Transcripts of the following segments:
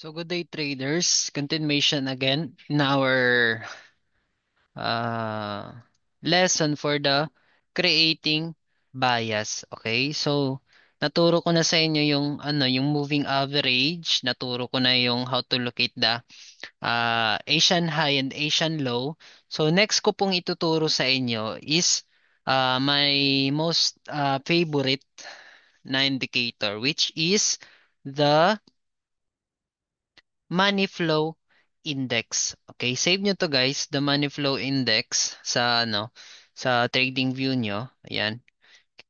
So good day traders, continuation again in our uh, lesson for the creating bias. Okay? So naturo ko na sa inyo yung yung moving average, naturo ko na yung how to locate the Asian high and Asian low. So next ko pong ituturo sa inyo is my most favorite na indicator, which is the money flow index. Okay, save nyo to guys, the money flow index sa sa trading view nyo. Ayan,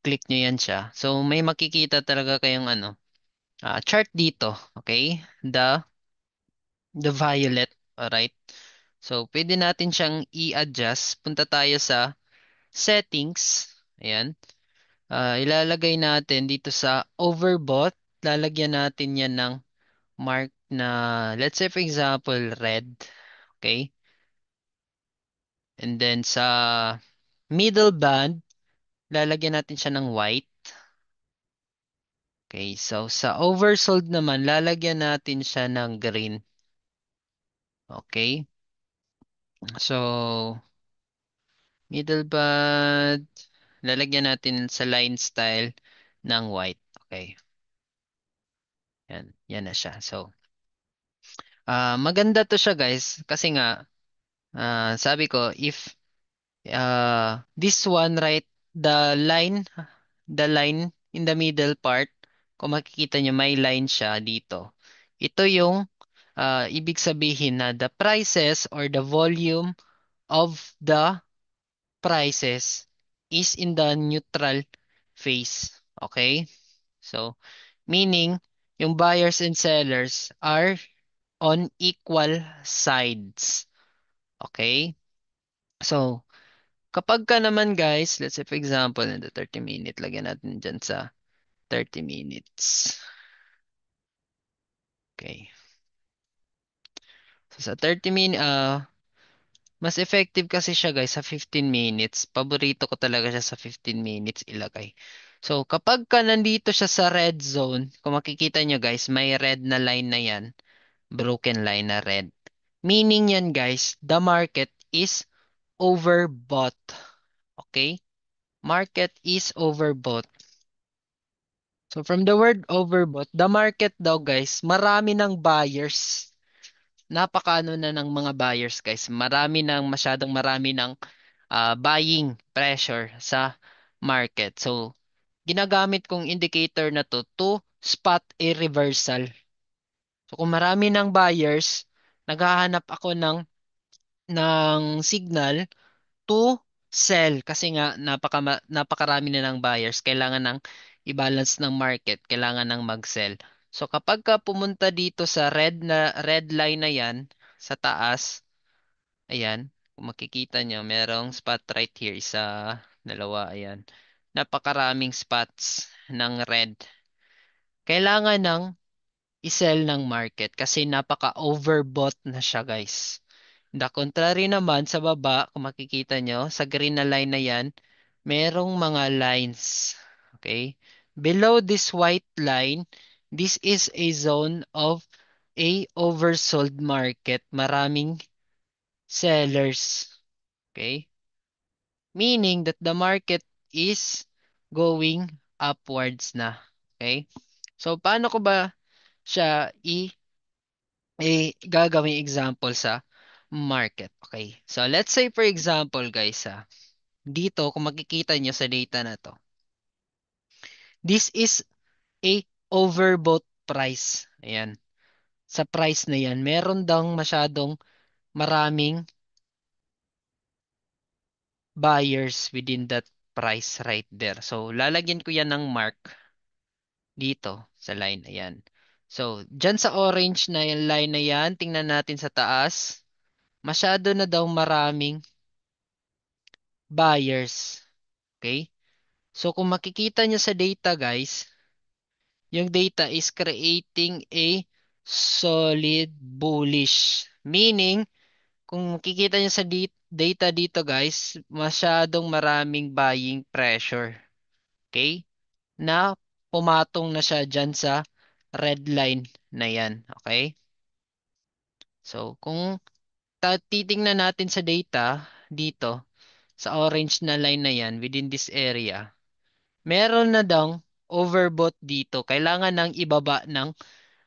click nyo yan siya. So may makikita talaga kayong chart dito. Okay, the violet. Alright. So pwede natin siyang i-adjust. Punta tayo sa settings. Ayan. Ilalagay natin dito sa overbought. Lalagyan natin yan ng mark na, let's say for example, red. Okay? And then sa middle band, lalagyan natin siya ng white. Okay, so sa oversold naman, lalagyan natin siya ng green. Okay? So, middle band, lalagyan natin sa line style ng white. Okay, yan na siya. So, maganda to siya guys kasi nga sabi ko if this one right, the line in the middle part, kung makikita nyo may line siya dito. Ito yung ibig sabihin na the prices or the volume of the prices is in the neutral phase. Okay? So, meaning yung buyers and sellers are on equal sides. Okay? So, kapag ka naman guys, let's say for example, in the 30 minute, lagyan natin dyan sa 30 minutes. Okay. So sa 30 minutes, mas effective kasi siya guys sa 15 minutes. Paborito ko talaga siya sa 15 minutes ilagay. So kapag ka nandito siya sa red zone, kung makikita nyo guys, may red na line na yan. Broken line na red. Meaning yan guys, the market is overbought. Okay? Market is overbought. So from the word overbought, the market daw guys, marami ng buyers. Napakaano na ng mga buyers guys. Masyadong marami ng buying pressure sa market. So ginagamit kong indicator na to spot a reversal. So kung marami ng buyers, naghahanap ako ng signal to sell kasi nga napakarami na ng buyers, kailangan ng i-balance ng market, kailangan ng mag-sell. So kapag ka pumunta dito sa red line na yan sa taas, ayan, kung makikita nyo, merong spot right here, isa, dalawa, ayan. Napakaraming spots ng red. Kailangan ng i-sell ng market kasi napaka-overbought na siya guys. The contrary naman sa baba, kung makikita nyo, sa green na line na yan, merong mga lines. Okay? Below this white line, this is a zone of a oversold market. Maraming sellers. Okay? Meaning that the market is going upwards na. Okay? So, paano ko ba siya gagawing example sa market? Okay. So, let's say for example, guys, dito, kung makikita nyo sa data na to, this is a overbought price. Ayan. Sa price na yan, meron daw masyadong maraming buyers within that price right there. So, lalagyan ko yan ng mark dito sa line. Ayan. So, dyan sa orange na yung line na yan, tingnan natin sa taas. Masyado na daw maraming buyers. Okay? So, kung makikita nyo sa data, guys, yung data is creating a solid bullish. Meaning, kung makikita nyo sa data dito, guys, masyadong maraming buying pressure. Okay? Na pumatong na siya dyan sa red line na yan. Okay? So, kung titingnan natin sa data dito, sa orange na line na yan, within this area, meron na daw overbought dito. Kailangan nang ibaba ng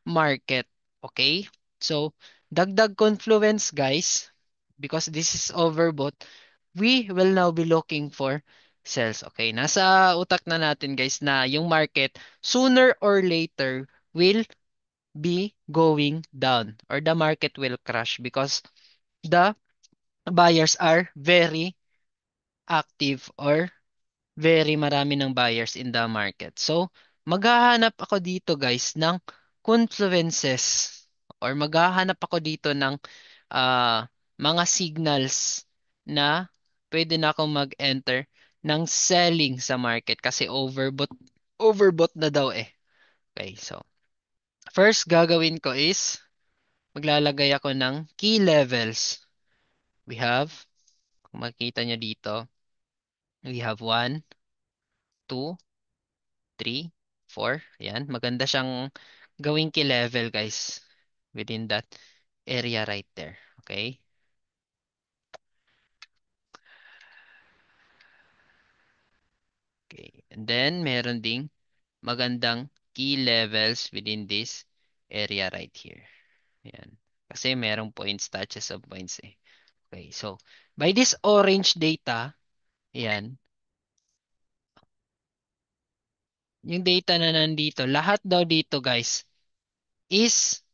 market. Okay? So, dagdag confluence, guys, because this is overbought, we will now be looking for sells. Okay? Nasa utak na natin, guys, na yung market, sooner or later, will be going down or the market will crash because the buyers are very active or very marami ng buyers in the market. So, maghahanap ako dito guys ng confluences or maghahanap ako dito ng mga signals na pwede na akong mag-enter ng selling sa market kasi overbought na daw eh. Okay, so first gagawin ko is maglalagay ako ng key levels. We have, kung makikita nyo dito, we have 1, 2, 3, 4. Ayan, maganda siyang gawing key level guys within that area right there. Okay? Okay. And then, meron ding magandang key levels within this area right here. Ayan. Kasi merong points, touches of points eh. Okay, so by this orange data, ayan, yung data na nandito, lahat daw dito guys is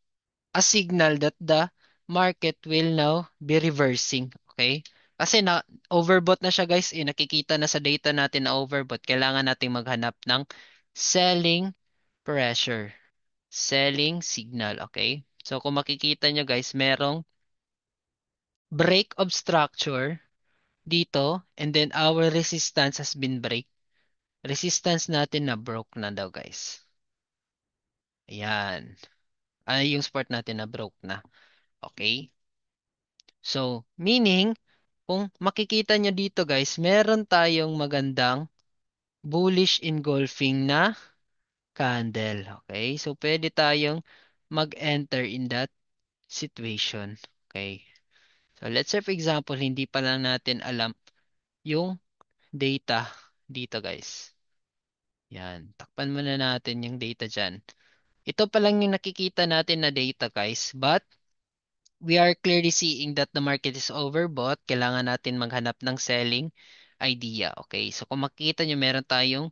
a signal that the market will now be reversing. Okay? Kasi na overbought na siya guys, eh, nakikita na sa data natin na overbought. Kailangan nating maghanap ng selling pressure, selling signal, okay? So kung makikita nyo guys, merong break of structure dito and then our resistance has been break. Resistance natin na broke na daw guys. Ayan. Ay, yung support natin na broke na. Okay? So, meaning, kung makikita nyo dito guys, meron tayong magandang bullish engulfing na candle. Okay? So, pwede tayong mag-enter in that situation. Okay? So, let's say for example, hindi pa lang natin alam yung data dito guys. Yan. Takpan muna natin yung data dyan. Ito pa lang yung nakikita natin na data guys. But, we are clearly seeing that the market is overbought. Kailangan natin maghanap ng selling idea. Okay? So kung makikita nyo, meron tayong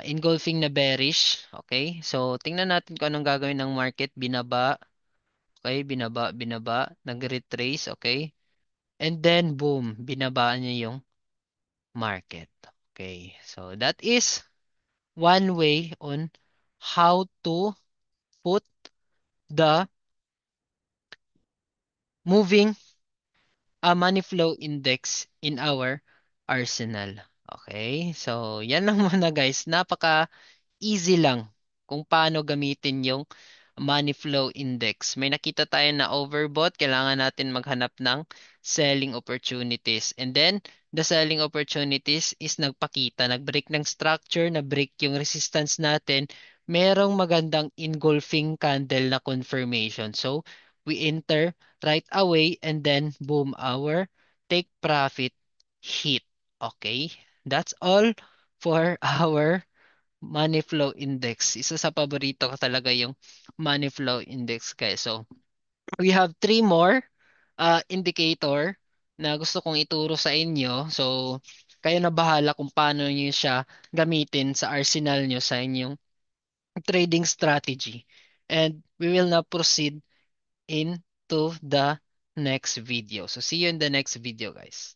engulfing na bearish. Okay? So tingnan natin kung anong gagawin ng market. Binaba. Okay? Binaba, binaba. Nag-retrace. Okay? And then boom. Binaba niya yung market. Okay? So that is one way on how to put the moving a money flow index in our arsenal. Okay? So, yan lang muna guys. Napaka easy lang kung paano gamitin yung money flow index. May nakita tayo na overbought, kailangan natin maghanap ng selling opportunities. And then, the selling opportunities is nagpakita, nag-break ng structure, na-break yung resistance natin, merong magandang engulfing candle na confirmation. So, we enter right away and then boom, our take profit hit. Okay? That's all for our money flow index. Isa sa paborito ko talaga yung money flow index guys. So, we have three more indicator na gusto kong ituro sa inyo. So, kayo na bahala kung paano niyo siya gamitin sa arsenal nyo sa inyong trading strategy. And we will now proceed into the next video. So, see you in the next video guys.